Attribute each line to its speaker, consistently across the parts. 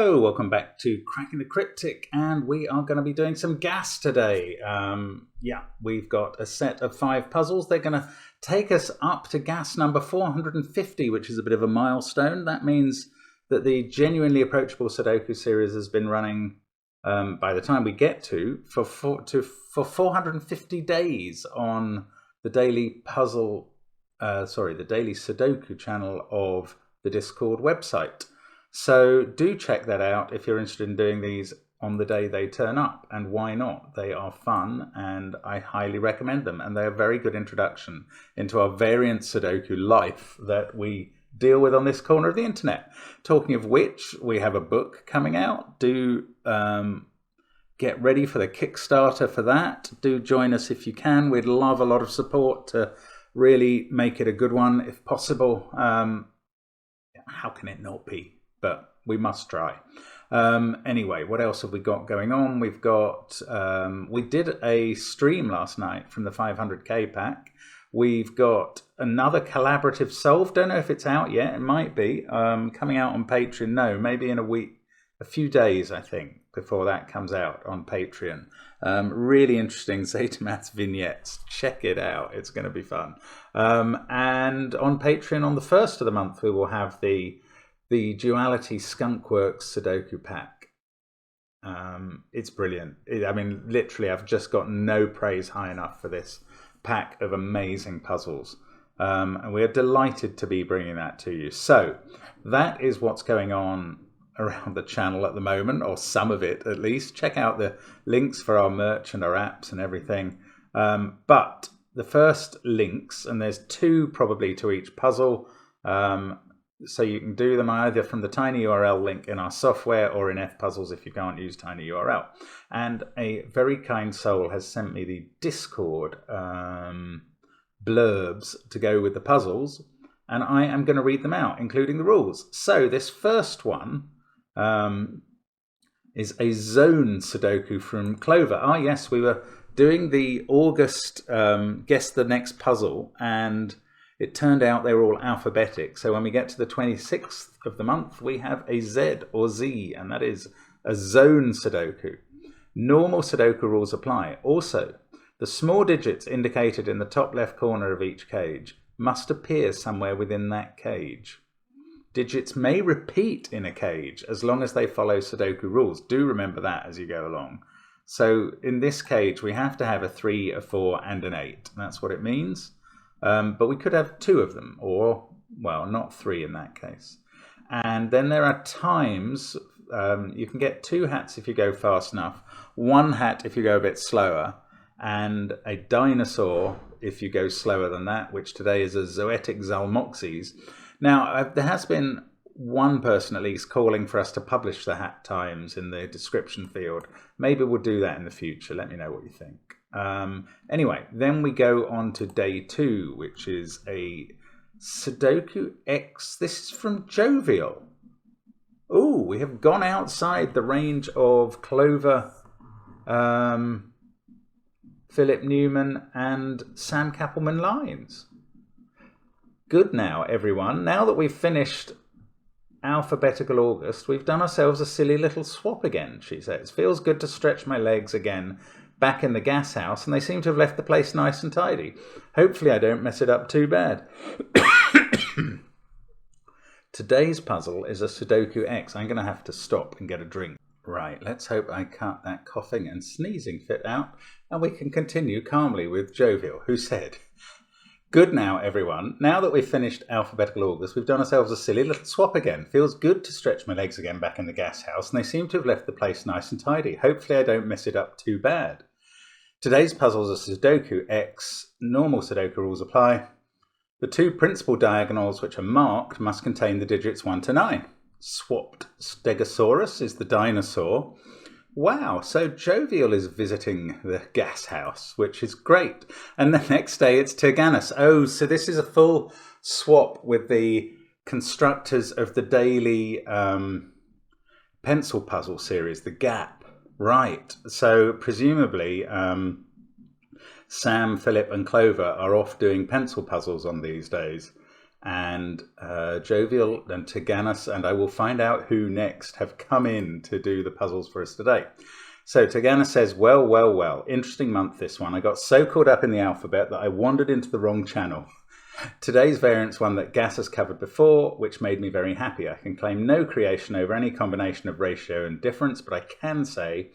Speaker 1: Hello, welcome back to Cracking the Cryptic, and we are going to be doing some gas today. We've got a set of 5 puzzles. They're going to take us up to gas number 450, which is a bit of a milestone. That means that the genuinely approachable Sudoku series has been running, by the time we get to, for 450 days on the daily the daily Sudoku channel of the Discord website. So do check that out if you're interested in doing these on the day they turn up, and why not? They are fun and I highly recommend them, and they're a very good introduction into our variant Sudoku life that we deal with on this corner of the internet. Talking of which, we have a book coming out. Do get ready for the Kickstarter for that. Do join us if you can. We'd love a lot of support to really make it a good one if possible. How can it not be? But we must try. Anyway, what else have we got going on? We've got, we did a stream last night from the 500k pack. We've got another collaborative solve. Don't know if it's out yet. It might be coming out on Patreon. No, maybe in a few days, I think, before that comes out on Patreon. Really interesting Zatamath's vignettes. Check it out. It's going to be fun. And on Patreon on the 1st of the month, we will have the Duality Skunkworks Sudoku pack. It's brilliant. I mean, literally, I've just got no praise high enough for this pack of amazing puzzles. And we're delighted to be bringing that to you. So that is what's going on around the channel at the moment, or some of it at least. Check out the links for our merch and our apps and everything. But the first links, and there's 2 probably to each puzzle, so you can do them either from the tinyURL link in our software or in fpuzzles if you can't use tinyURL. And a very kind soul has sent me the Discord blurbs to go with the puzzles, and I am going to read them out, including the rules. So this first one is a zone Sudoku from Clover. Ah, yes, we were doing the August Guess the Next Puzzle, and it turned out they were all alphabetic. So when we get to the 26th of the month, we have a Z or Z, and that is a zone Sudoku. Normal Sudoku rules apply. Also, the small digits indicated in the top left corner of each cage must appear somewhere within that cage. Digits may repeat in a cage as long as they follow Sudoku rules. Do remember that as you go along. So in this cage, we have to have a 3, a 4, and an 8. That's what it means. But we could have 2 of them, or, well, not 3 in that case. And then there are times, you can get 2 hats if you go fast enough, 1 hat if you go a bit slower, and a dinosaur if you go slower than that, which today is a Zoetic Zalmoxes. Now, there has been one person at least calling for us to publish the hat times in the description field. Maybe we'll do that in the future. Let me know what you think. Anyway, then we go on to day 2, which is a Sudoku X. This is from Jovial. Oh, we have gone outside the range of Clover, Philip Newman and Sam Kappelman lines. Good now, everyone. Now that we've finished Alphabetical August, we've done ourselves a silly little swap again, she says. Feels good to stretch my legs again back in the gas house, and they seem to have left the place nice and tidy. Hopefully I don't mess it up too bad. Today's puzzle is a Sudoku X. I'm going to have to stop and get a drink. Right, let's hope I cut that coughing and sneezing fit out, and we can continue calmly with Jovial, who said, good now, everyone. Now that we've finished Alphabetical August, we've done ourselves a silly little swap again. Feels good to stretch my legs again back in the gas house, and they seem to have left the place nice and tidy. Hopefully I don't mess it up too bad. Today's puzzle is a Sudoku X. Normal Sudoku rules apply. The 2 principal diagonals which are marked must contain the digits 1 to 9. Swapped Stegosaurus is the dinosaur. Wow, so Jovial is visiting the gas house, which is great. And the next day it's Taganis. Oh, so this is a full swap with the constructors of the daily pencil puzzle series, The Gap. Right, so presumably Sam, Philip and Clover are off doing pencil puzzles on these days. and Jovial and Taganis, and I will find out who next, have come in to do the puzzles for us today. So Taganis says, well, interesting month this one. I got so caught up in the alphabet that I wandered into the wrong channel. Today's variant's one that Gas has covered before, which made me very happy. I can claim no creation over any combination of ratio and difference, but I can say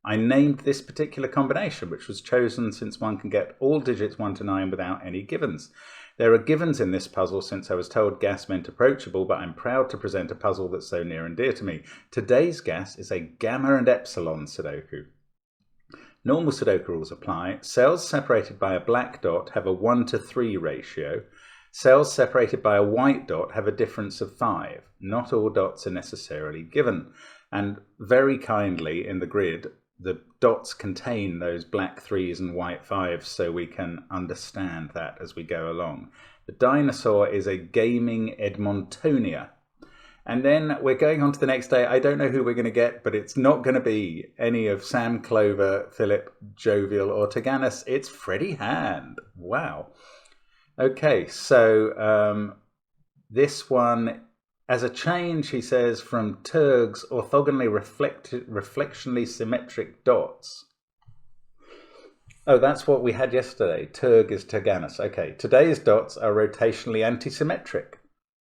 Speaker 1: I named this particular combination, which was chosen since one can get all digits 1 to 9 without any givens. There are givens in this puzzle since I was told Gas meant approachable, but I'm proud to present a puzzle that's so near and dear to me. Today's Gas is a gamma and epsilon Sudoku. Normal Sudoku rules apply. Cells separated by a black dot have a 1 to 3 ratio. Cells separated by a white dot have a difference of 5. Not all dots are necessarily given. And very kindly in the grid, the dots contain those black 3s and white 5s so we can understand that as we go along. The dinosaur is a gaming Edmontonia. And then we're going on to the next day. I don't know who we're going to get, but it's not going to be any of Sam, Clover, Philip, Jovial, or Taganis. It's Freddie Hand. Wow. Okay, so this one, as a change, he says, from Turg's orthogonally reflectionally symmetric dots. Oh, that's what we had yesterday. Turg is Taganis. Okay, today's dots are rotationally antisymmetric.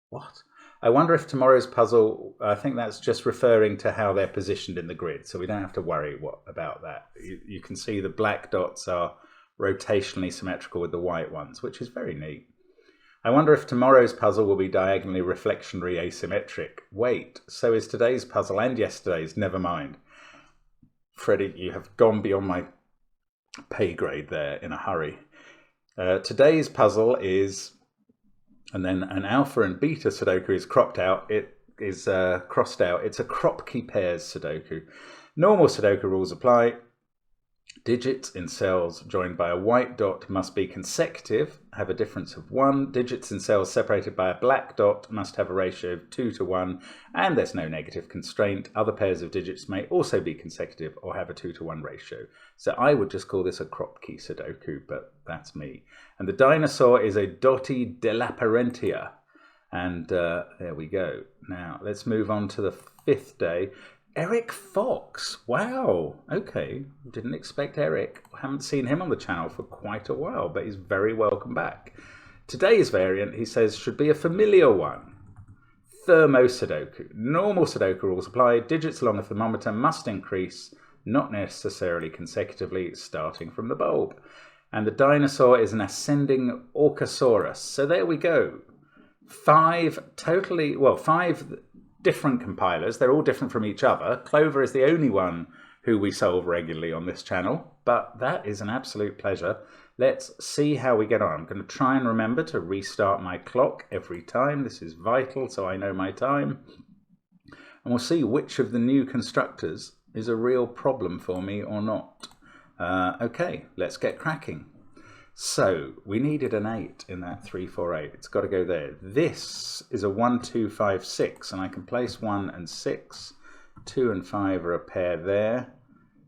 Speaker 1: What? I wonder if tomorrow's puzzle, I think that's just referring to how they're positioned in the grid, so we don't have to worry about that. You can see the black dots are rotationally symmetrical with the white ones, which is very neat. I wonder if tomorrow's puzzle will be diagonally reflectionary asymmetric. Wait, so is today's puzzle and yesterday's? Never mind. Freddie, you have gone beyond my pay grade there in a hurry. Today's puzzle is... and then an alpha and beta Sudoku is cropped out. It is crossed out. It's a Cropki pairs Sudoku. Normal Sudoku rules apply. Digits in cells joined by a white dot must be consecutive, have a difference of 1. Digits in cells separated by a black dot must have a ratio of 2 to 1, and there's no negative constraint. Other pairs of digits may also be consecutive or have a 2 to 1 ratio. So I would just call this a Cropki Sudoku, but that's me. And the dinosaur is a Dotty Delaparentia. And there we go. Now, let's move on to the 5th day. Eric Fox. Wow. Okay. Didn't expect Eric. Haven't seen him on the channel for quite a while, but he's very welcome back. Today's variant, he says, should be a familiar one. Thermo Sudoku. Normal Sudoku rules apply. Digits along a thermometer must increase, not necessarily consecutively, starting from the bulb. And the dinosaur is an ascending Orcasaurus. So there we go. 5 different compilers. They're all different from each other. Clover is the only one who we solve regularly on this channel, but that is an absolute pleasure. Let's see how we get on. I'm going to try and remember to restart my clock every time. This is vital, so I know my time. And we'll see which of the new constructors is a real problem for me or not. Okay, let's get cracking. So we needed an 8 in that 3, 4, 8. It's got to go there. This is a 1, 2, 5, 6, and I can place 1 and 6. 2 and 5 are a pair there.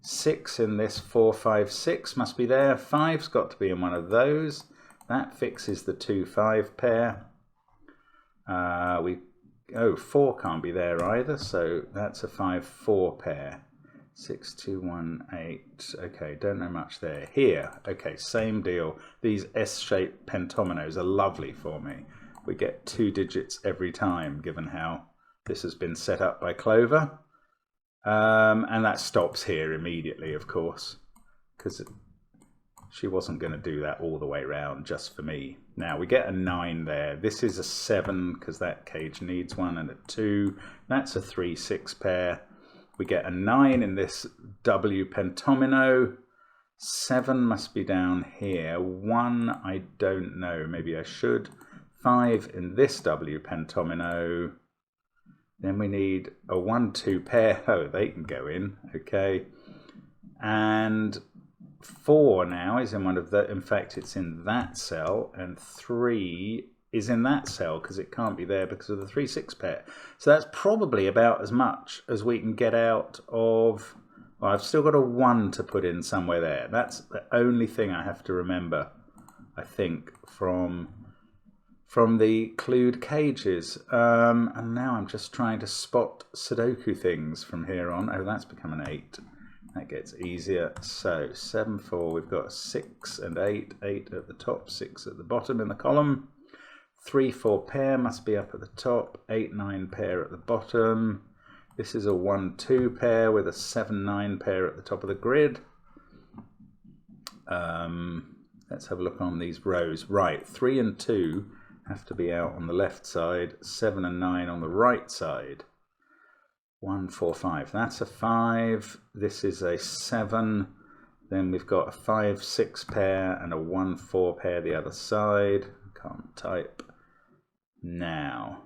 Speaker 1: 6 in this 4, 5, 6 must be there. 5's got to be in one of those. That fixes the 2, 5 pair. 4 can't be there either, so that's a 5, 4 pair. 6, 2, 1, 8. Okay, don't know much there. Here, okay, same deal. These S-shaped pentominoes are lovely for me. We get 2 digits every time, given how this has been set up by Clover. And that stops here immediately, of course, because she wasn't going to do that all the way around just for me. Now, we get a 9 there. This is a 7, because that cage needs one, and a 2. That's a 3, 6 pair. We get a 9 in this W pentomino. 7 must be down here. 1, I don't know. Maybe I should. 5 in this W pentomino. Then we need a 1, 2 pair. Oh, they can go in. Okay. And 4 now is in one of the... In fact, it's in that cell. And 3... is in that cell because it can't be there because of the 3, 6 pair. So that's probably about as much as we can get out of... Well, I've still got a 1 to put in somewhere there. That's the only thing I have to remember, I think, from from the clued cages. And now I'm just trying to spot Sudoku things from here on. Oh, that's become an 8. That gets easier. So 7, 4, we've got 6 and 8. 8 at the top, 6 at the bottom in the column. 3, 4 pair must be up at the top. 8, 9 pair at the bottom. This is a 1, 2 pair with a 7, 9 pair at the top of the grid. Let's have a look on these rows. Right, 3 and 2 have to be out on the left side. 7 and 9 on the right side. 1, 4, 5. That's a 5. This is a 7. Then we've got a 5, 6 pair and a 1, 4 pair the other side. Can't type now.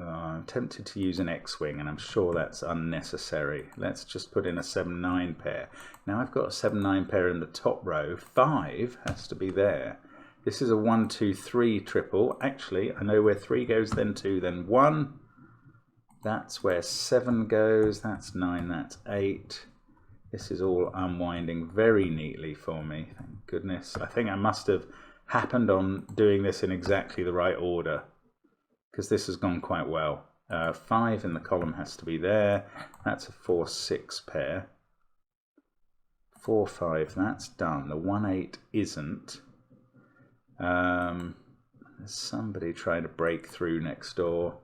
Speaker 1: I'm tempted to use an X-wing, and I'm sure that's unnecessary. Let's just put in a 7, 9 pair. Now I've got a 7, 9 pair in the top row. 5 has to be there. This is a 1, 2, 3 triple. Actually, I know where 3 goes, then 2, then 1. That's where 7 goes. That's 9, that's 8. This is all unwinding very neatly for me. Thank goodness. I think I must have happened on doing this in exactly the right order, because this has gone quite well. 5 in the column has to be there. That's a 4, 6 pair. 4, 5, that's done. The 1, 8 isn't. There's somebody trying to break through next door.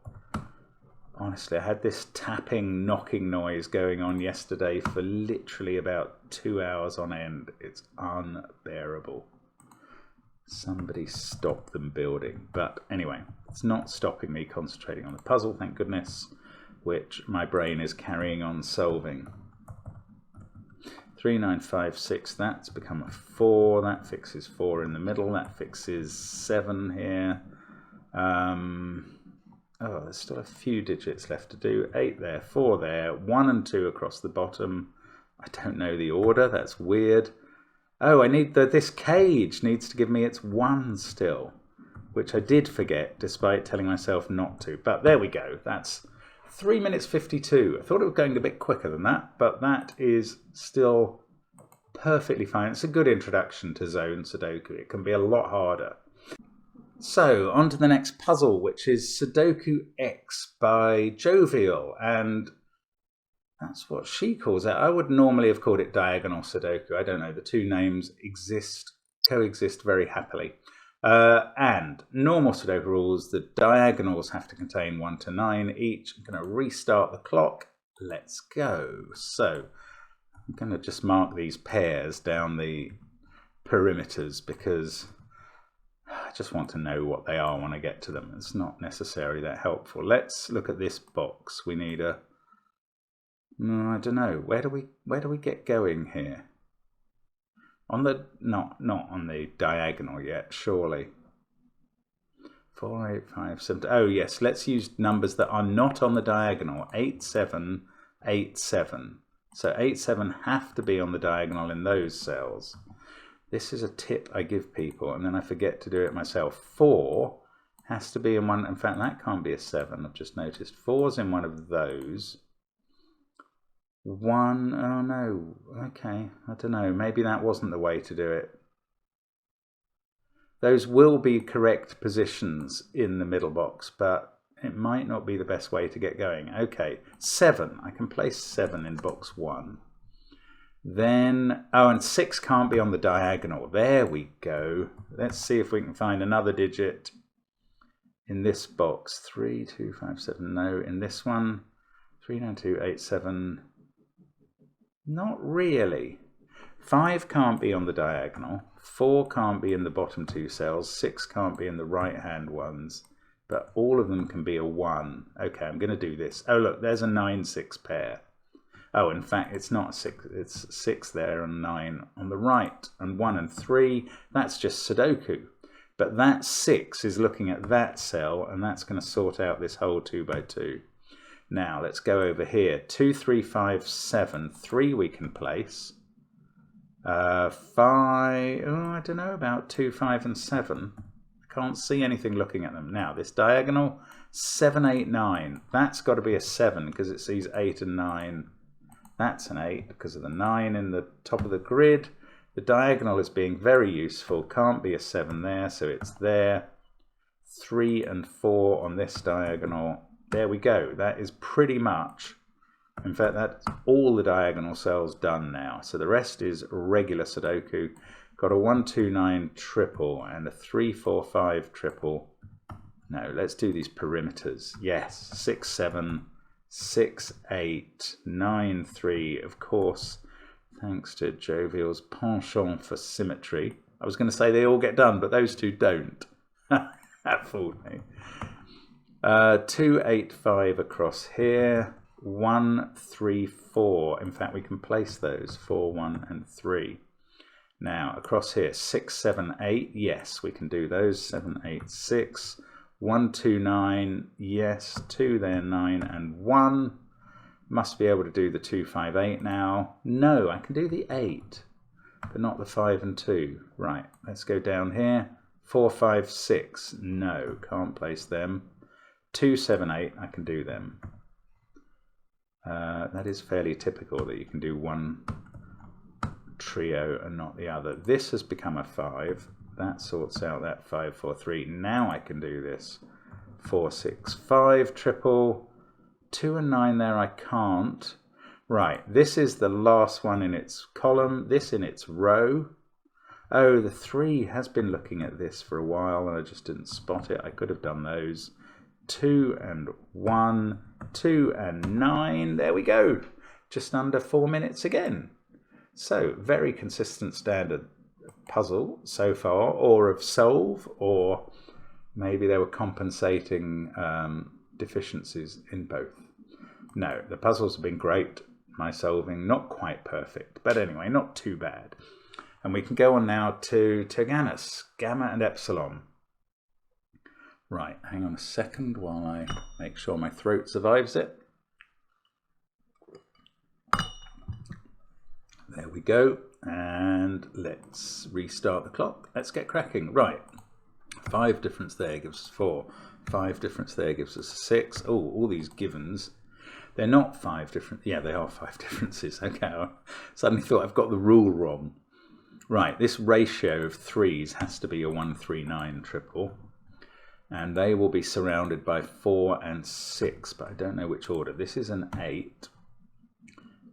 Speaker 1: Honestly, I had this tapping, knocking noise going on yesterday for literally about 2 hours on end. It's unbearable. Somebody stop them building. But anyway, it's not stopping me concentrating on the puzzle, thank goodness, which my brain is carrying on solving. 3, 9, 5, 6, that's become a 4. That fixes 4 in the middle. That fixes 7 here. Oh, there's still a few digits left to do. 8 there, 4 there, 1 and 2 across the bottom. I don't know the order, that's weird. Oh, I need this cage needs to give me its 1 still, which I did forget despite telling myself not to. But there we go, that's 3 minutes 52. I thought it was going a bit quicker than that, but that is still perfectly fine. It's a good introduction to zone Sudoku. It can be a lot harder. So, on to the next puzzle, which is Sudoku X by Jovial, and that's what she calls it. I would normally have called it Diagonal Sudoku. I don't know, the two names coexist very happily. And normal Sudoku rules, the diagonals have to contain 1 to 9 each. I'm going to restart the clock. Let's go. So, I'm going to just mark these pairs down the perimeters because I just want to know what they are when I get to them. It's not necessarily that helpful. Let's look at this box. We need a... No, I don't know. Where do we get going here? On the not on the diagonal yet, surely. 4, 8, 5, 7. Oh yes, let's use numbers that are not on the diagonal. 8, 7, 8, 7. So 8, 7 have to be on the diagonal in those cells. This is a tip I give people, and then I forget to do it myself. 4 has to be in one. In fact, that can't be a 7. I've just noticed. 4's in one of those. 1. Oh no. Okay. I don't know. Maybe that wasn't the way to do it. Those will be correct positions in the middle box, but it might not be the best way to get going. Okay. 7. I can place 7 in box 1. Then, oh, and 6 can't be on the diagonal. There we go. Let's see if we can find another digit in this box. 3, 2, 5, 7. No, in this one. 3, 9, 2, 8, 7. Not really. 5 can't be on the diagonal. 4 can't be in the bottom 2 cells. 6 can't be in the right-hand ones. But all of them can be a 1. Okay, I'm going to do this. Oh, look, there's a 9, 6 pair. Oh, in fact, it's not 6. It's 6 there and 9 on the right. And 1 and 3, that's just Sudoku. But that 6 is looking at that cell, and that's going to sort out this whole 2 by 2. Now, let's go over here. 2, 3, 5, 7. 3 we can place. 5, oh, I don't know about 2, 5, and 7. I can't see anything looking at them. Now, this diagonal, 7, 8, 9. That's got to be a 7 because it sees 8 and 9. That's an 8 because of the 9 in the top of the grid. The diagonal is being very useful. Can't be a 7 there, so it's there. 3 and 4 on this diagonal. There we go. That is pretty much, in fact, that's all the diagonal cells done now. So the rest is regular Sudoku. Got a 1, 2, 9 triple and a 3, 4, 5 triple. No, let's do these perimeters. Yes, 6, 7, 6, 8, 9, 3. Of course, thanks to Jovial's penchant for symmetry. I was going to say they all get done, but those two don't. That fooled me. 2, 8, 5 across here. 1, 3, 4. In fact, we can place those 4, 1, and 3. Now across here, 6, 7, 8. Yes, we can do those. 7, 8, 6. 1, 2, 9. Yes, 2 there, 9 and 1. Must be able to do the 2, 5, 8 now. No, I can do the 8, but not the 5 and 2. Right, let's go down here. 4, 5, 6. No, can't place them. 2, 7, 8. I can do them. That is fairly typical that you can do one trio and not the other. This has become a 5. That sorts out that 5, 4, 3. Now I can do this. 4, 6, 5 triple. 2 and 9 there I can't. Right, this is the last one in its column. This in its row. Oh, the 3 has been looking at this for a while and I just didn't spot it. I could have done those. 2 and 1, 2 and 9. There we go. Just under 4 minutes again. So, very consistent standard puzzle so far, or of solve, or maybe they were compensating deficiencies in both. No, the puzzles have been great. My solving, not quite perfect, but anyway, not too bad. And we can go on now to Taganis, gamma and epsilon. Right, hang on a second while I make sure my throat survives it. There we go. And let's restart the clock. Let's get cracking. Right, 5 difference there gives us 4. 5 difference there gives us 6. Oh, all these givens. They're not 5 different. Yeah, they are 5 differences. Okay, I suddenly thought I've got the rule wrong. Right, this ratio of 3s has to be a 1, 3, 9 triple. And they will be surrounded by 4 and 6, but I don't know which order. This is an 8.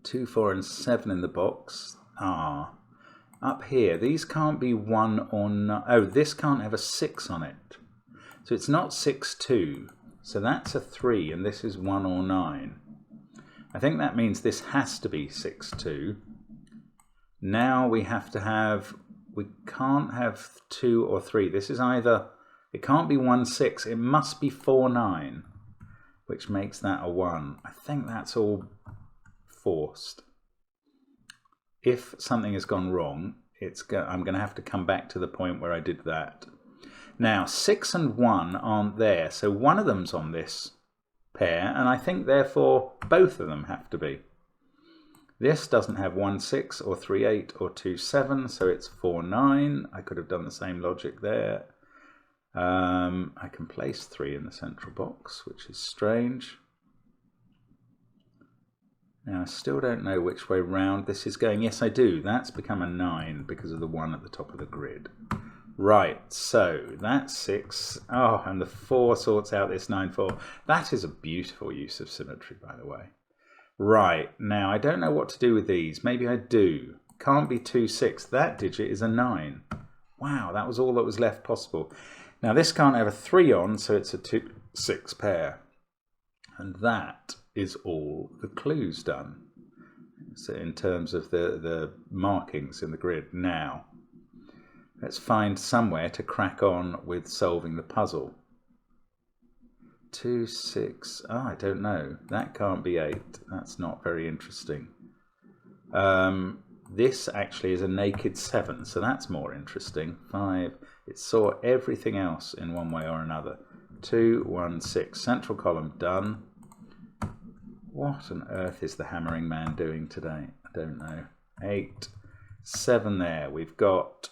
Speaker 1: 2, 4, and 7 in the box. Ah, up here, these can't be 1 or 9. Oh, this can't have a 6 on it. So it's not 6, 2. So that's a 3, and this is 1 or 9. I think that means this has to be 6, 2. Now we have to have, we can't have 2 or 3. This is either, it can't be 1, 6. It must be 4, 9, which makes that a 1. I think that's all forced. If something has gone wrong, I'm going to have to come back to the point where I did that. Now, 6 and 1 aren't there, so one of them's on this pair, and I think therefore both of them have to be. This doesn't have 1, 6 or 3, 8 or 2, 7, so it's 4, 9. I could have done the same logic there. I can place 3 in the central box, which is strange. Now, I still don't know which way round this is going. Yes, I do. That's become a 9 because of the 1 at the top of the grid. Right, so that's 6. Oh, and the 4 sorts out this 9, 4. That is a beautiful use of symmetry, by the way. Right, now I don't know what to do with these. Maybe I do. Can't be 2, 6. That digit is a 9. Wow, that was all that was left possible. Now, this can't have a 3 on, so it's a 2, 6 pair. And that is all the clues done. So in terms of the markings in the grid. Now, let's find somewhere to crack on with solving the puzzle. 2, 6, oh, I don't know. That can't be 8. That's not very interesting. This actually is a naked 7, so that's more interesting. 5, it saw everything else in one way or another. 2, 1, 6, central column done. What on earth is the hammering man doing today? I don't know. 8, 7 there. We've got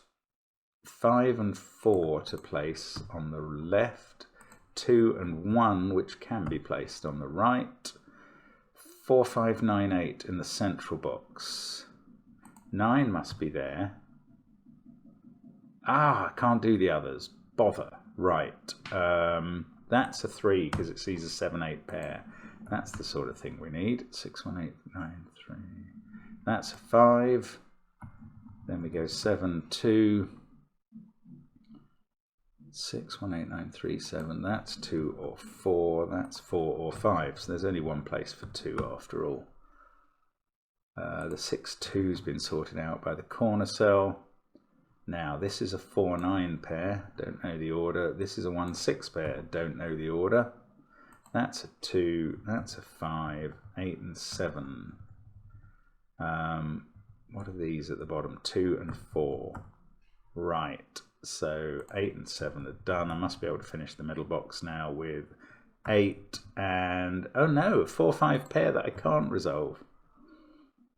Speaker 1: 5 and 4 to place on the left. 2 and 1, which can be placed on the right. 4, 5, 9, 8 in the central box. 9 must be there. I can't do the others. Bother. Right. That's a 3 because it sees a 7, 8 pair. That's the sort of thing we need. 6, 1, 8, 9, 3. That's a 5. Then we go 7, 2. 6, 1, 8, 9, 3, 7. That's 2 or 4. That's 4 or 5. So there's only one place for 2 after all. The 6, 2's been sorted out by the corner cell. Now this is a 4, 9 pair. Don't know the order. This is a 1, 6 pair. Don't know the order. That's a 2. That's a 5. 8 and 7. What are these at the bottom? 2 and 4. Right. So 8 and 7 are done. I must be able to finish the middle box now with 8 and, oh no, a 4, 5 pair that I can't resolve.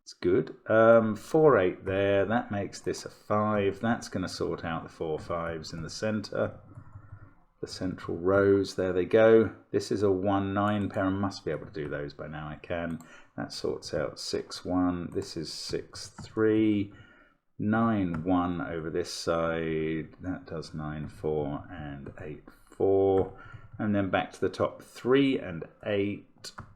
Speaker 1: It's good. 4, 8 there. That makes this a 5. That's going to sort out the 4, 5s in the center. The central rows, there they go. This is a 1, 9 pair. I must be able to do those by now. I can. That sorts out 6, 1. This is 6, 3. 9, 1 over this side. That does 9, 4 and 8, 4. And then back to the top. 3 and 8.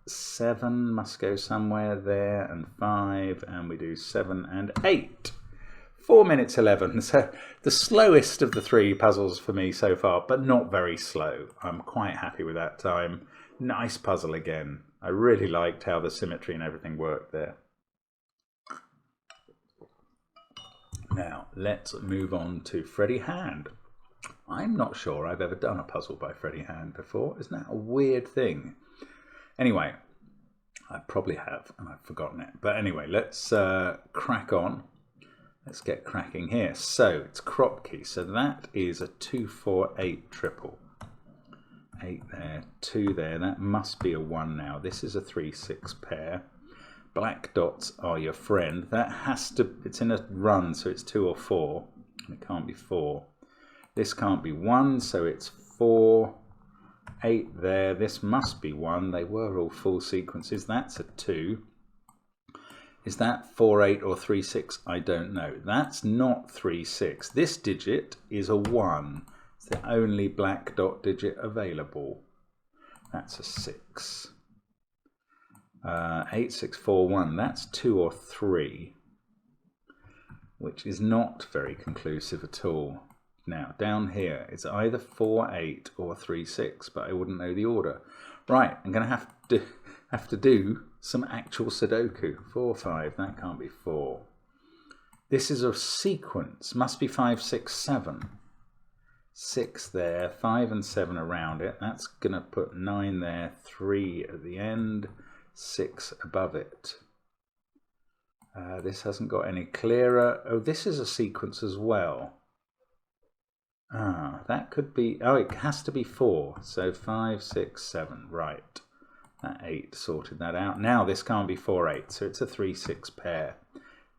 Speaker 1: 7 must go somewhere there, and 5, and we do 7 and 8. 4 minutes 11. So the slowest of the 3 puzzles for me so far, but not very slow. I'm quite happy with that time. Nice puzzle again. I really liked how the symmetry and everything worked there. Now let's move on to Freddie Hand. I'm not sure I've ever done a puzzle by Freddie Hand before. Isn't that a weird thing? Anyway, I probably have, and I've forgotten it. But anyway, let's crack on. Let's get cracking here. So it's Cropki. So that is a 2, 4, 8 triple. 8 there, 2 there. That must be a 1 now. This is a 3, 6 pair. Black dots are your friend. That has to, it's in a run, so it's 2 or 4. It can't be 4. This can't be 1, so it's 4. 8 there. This must be 1. They were all full sequences. That's a 2. Is that 4, 8 or 3, 6? I don't know. That's not 3, 6. This digit is a 1. It's the only black dot digit available. That's a 6. 8, 6, 4, 1. That's 2 or 3, which is not very conclusive at all. Now, down here, it's either 4, 8 or 3, 6, but I wouldn't know the order. Right, I'm going to have to do some actual Sudoku. 4, 5, that can't be 4. This is a sequence, must be 5, 6, 7. 6 there, 5 and 7 around it. That's going to put 9 there, 3 at the end, 6 above it. This hasn't got any clearer. Oh, this is a sequence as well. That could be, oh, it has to be 4. So 5, 6, 7, right. That 8 sorted that out. Now this can't be 4, 8, so it's a 3, 6 pair.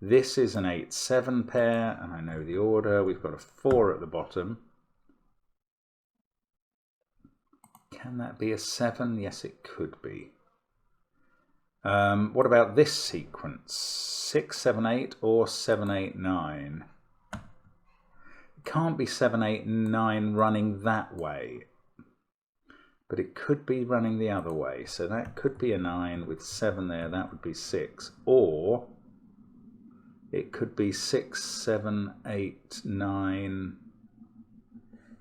Speaker 1: This is an 8, 7 pair, and I know the order. We've got a 4 at the bottom. Can that be a 7? Yes, it could be. What about this sequence? 6, 7, 8 or 7, 8, 9? Can't be 7, 8, 9 running that way, but it could be running the other way. So that could be a 9 with 7 there. That would be 6, or it could be 6, 7, 8, 9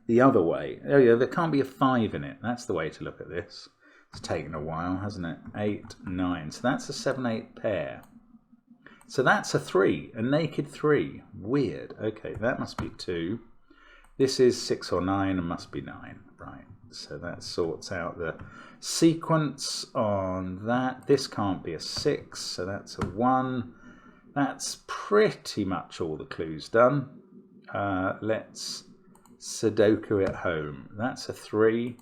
Speaker 1: the other way. Oh yeah, there can't be a 5 in it. That's the way to look at this. It's taken a while, hasn't it? 8, 9. So that's a 7, 8 pair. So that's a 3, a naked 3. Weird. Okay, that must be 2. This is 6 or 9 and must be 9. Right, so that sorts out the sequence on that. This can't be a 6, so that's a 1. That's pretty much all the clues done. Let's Sudoku at home. That's a 3,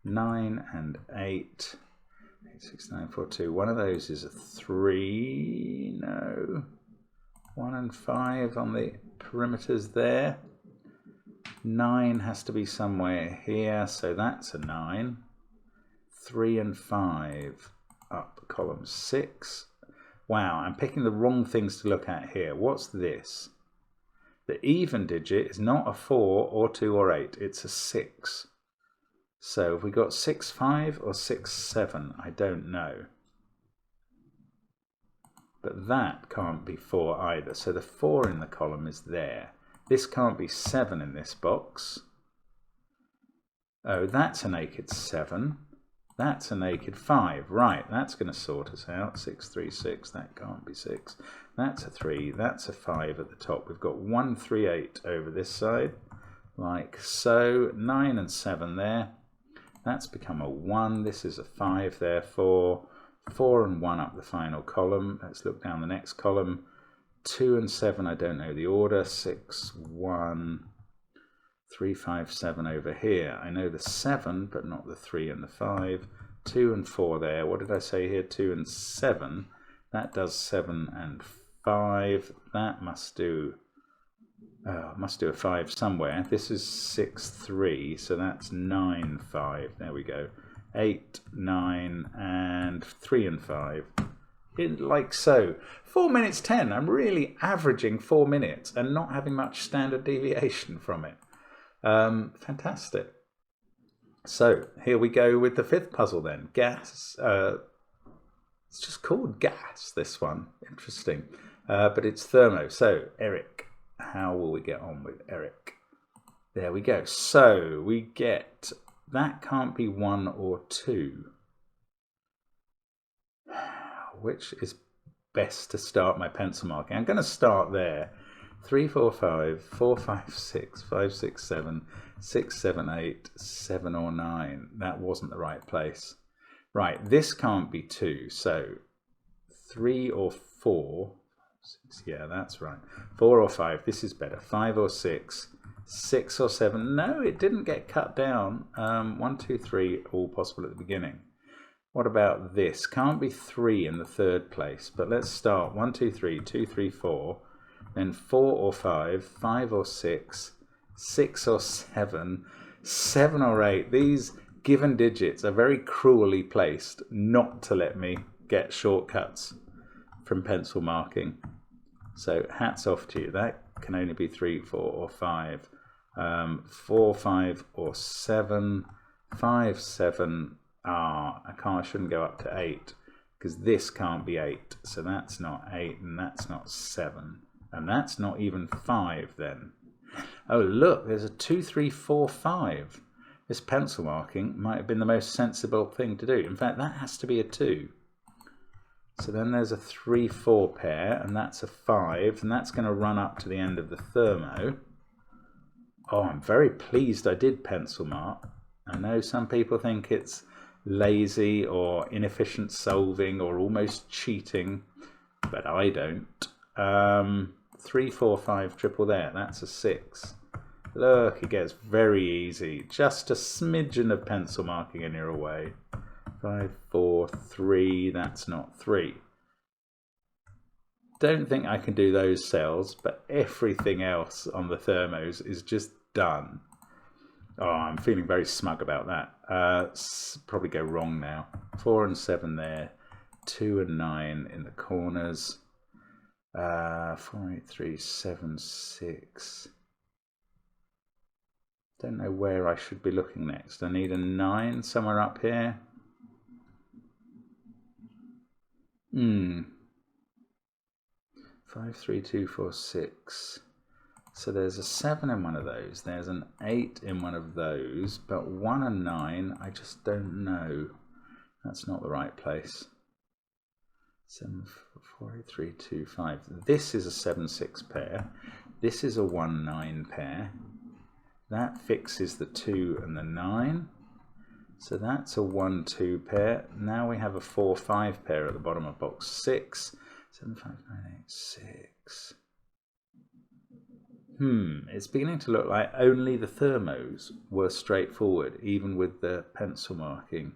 Speaker 1: 9 and 8. 6, 9, 4, 2. One of those is a 3. No. 1 and 5 on the perimeters there. 9 has to be somewhere here, so that's a 9. 3 and 5 up column 6. Wow, I'm picking the wrong things to look at here. What's this? The even digit is not a 4 or 2 or 8, it's a 6. So have we got 6, 5 or 6, 7? I don't know. But that can't be 4 either. So the 4 in the column is there. This can't be 7 in this box. Oh, that's a naked 7. That's a naked 5. Right, that's going to sort us out. 6, 3, 6. That can't be 6. That's a 3. That's a 5 at the top. We've got 1, 3, 8 over this side. Like so. 9 and 7 there. That's become a 1. This is a 5, therefore. 4 and 1 up the final column. Let's look down the next column. 2 and 7, I don't know the order. 6, 1, 3, 5, 7 over here. I know the 7, but not the 3 and the 5. 2 and 4 there. What did I say here? 2 and 7. That does 7 and 5. That must do a 5 somewhere. This is 6, 3, so that's 9, 5. There we go. 8, 9, and 3 and 5. Like so. 4 minutes 10. I'm really averaging 4 minutes and not having much standard deviation from it. Fantastic. So here we go with the 5th puzzle then. Gas. It's just called gas, this one. Interesting. But it's thermo. So Eric, how will we get on with Eric? There we go. So we get, that can't be 1 or 2. Which is best to start my pencil marking? I'm going to start there. 3, 4, 5, 4, 5, 6, 5, 6, 7, 6, 7, 8, 7 or 9. That wasn't the right place. Right, this can't be 2. So 3 or 4. 6, yeah, that's right. 4 or 5. This is better. 5 or 6. 6 or 7. No, it didn't get cut down. 1, 2, 3, all possible at the beginning. What about this? Can't be 3 in the 3rd place, but let's start 1, 2, 3, 2, 3, 4, then 4 or 5, 5 or 6, 6 or 7, 7 or 8. These given digits are very cruelly placed not to let me get shortcuts from pencil marking. So hats off to you. That can only be 3, 4 or 5. 4, 5 or 7, 5, 7. I shouldn't go up to 8 because this can't be 8. So that's not 8 and that's not 7. And that's not even 5 then. Oh, look, there's a 2, 3, 4, 5. This pencil marking might have been the most sensible thing to do. In fact, that has to be a 2. So then there's a 3, 4 pair, and that's a 5, and that's going to run up to the end of the thermo. Oh, I'm very pleased I did pencil mark. I know some people think it's lazy or inefficient solving or almost cheating, but I don't. 3, 4, 5 triple there. That's a 6. Look, it gets very easy. Just a smidgen of pencil marking and you're away. 5, 4, 3. That's not 3. Don't think I can do those cells, but everything else on the thermos is just done. Oh, I'm feeling very smug about that. Probably go wrong now. 4 and 7 there. 2 and 9 in the corners. 4, 8, 3, 7, 6. Don't know where I should be looking next. I need a 9 somewhere up here. 5, 3, 2, 4, 6. So there's a 7 in one of those. There's an 8 in one of those. But 1 and 9, I just don't know. That's not the right place. 7, 4, 8, 3, 2, 5. This is a 7, 6 pair. This is a 1, 9 pair. That fixes the 2 and the 9. So that's a 1, 2 pair. Now we have a 4, 5 pair at the bottom of box 6. 7, 5, 9, 8, 6. It's beginning to look like only the thermos were straightforward, even with the pencil marking.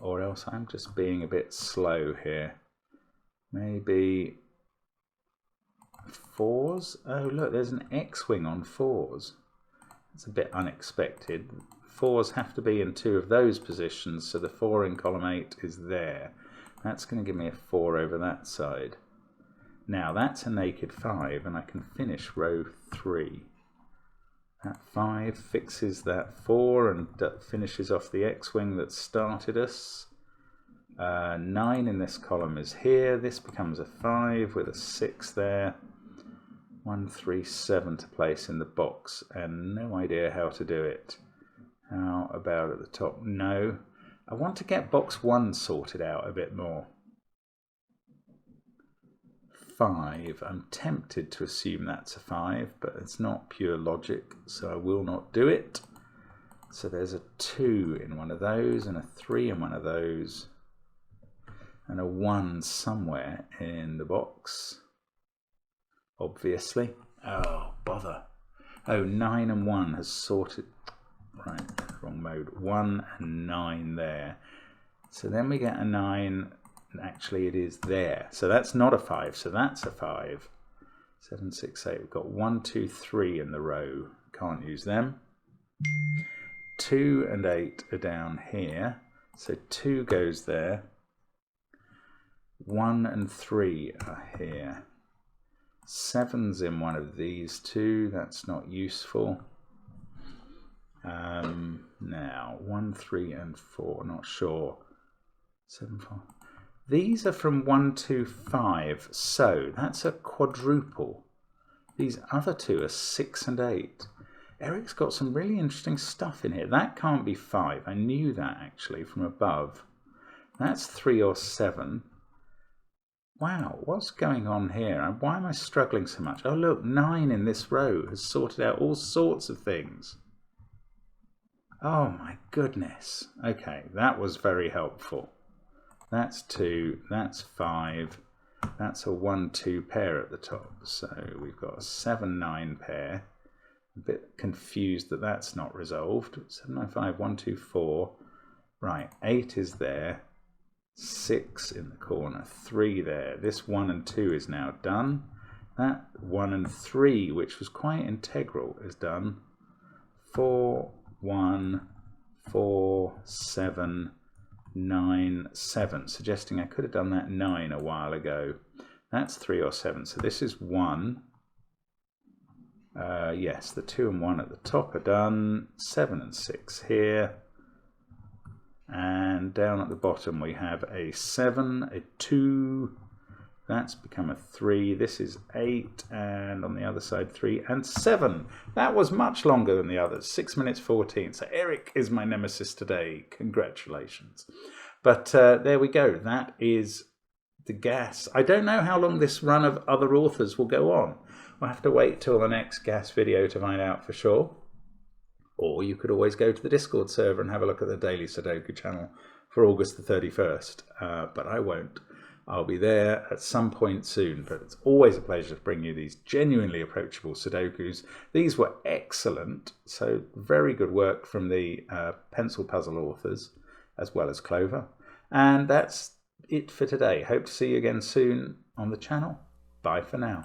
Speaker 1: Or else I'm just being a bit slow here. Maybe 4s? Oh, look, there's an X-wing on 4s. That's a bit unexpected. 4s have to be in 2 of those positions, so the 4 in column 8 is there. That's going to give me a 4 over that side. Now that's a naked 5, and I can finish row 3. That 5 fixes that 4 and finishes off the X-wing that started us. 9 in this column is here. This becomes a 5 with a 6 there. 1, 3, 7 to place in the box, and no idea how to do it. How about at the top? No. I want to get box 1 sorted out a bit more. 5. I'm tempted to assume that's a 5, but it's not pure logic, so I will not do it. So there's a 2 in one of those, and a 3 in one of those, and a 1 somewhere in the box, obviously. Oh, bother. Oh, 9 and 1 has sorted. Right, wrong mode. 1 and 9 there. So then we get a 9. Actually, it is there. So that's not a 5. So that's a 5. 7, 6, 8. We've got 1, 2, 3 in the row. Can't use them. 2 and 8 are down here. So 2 goes there. 1 and 3 are here. 7's in one of these two. That's not useful. Now 1, 3, and 4. Not sure. 7, 4. These are from 1, 2, 5, so that's a quadruple. These other two are 6 and 8. Eric's got some really interesting stuff in here. That can't be 5. I knew that actually from above. That's 3 or 7. Wow, what's going on here? Why am I struggling so much? Oh look, 9 in this row has sorted out all sorts of things. Oh my goodness. Okay, that was very helpful. That's 2, that's 5, that's a 1, 2 pair at the top. So we've got a 7, 9 pair. A bit confused that that's not resolved. 7, 9, 5, 1, 2, 4. Right, 8 is there. 6 in the corner, 3 there. This 1 and 2 is now done. That 1 and 3, which was quite integral, is done. 4, 1, 4, 7, 9, 7, suggesting I could have done that 9 a while ago. That's 3 or 7, so this is 1. Yes, the 2 and 1 at the top are done. 7 and 6 here. And down at the bottom we have a 7, a 2. That's become a 3. This is 8, and on the other side 3 and 7. That was much longer than the others. 6 minutes 14. So Eric is my nemesis today. Congratulations. But there we go. That is the gas. I don't know how long this run of other authors will go on. We'll have to wait till the next gas video to find out for sure. Or you could always go to the Discord server and have a look at the Daily Sudoku channel for August the 31st. But I won't. I'll be there at some point soon, but it's always a pleasure to bring you these genuinely approachable Sudokus. These were excellent, so very good work from the pencil puzzle authors, as well as Clover. And that's it for today. Hope to see you again soon on the channel. Bye for now.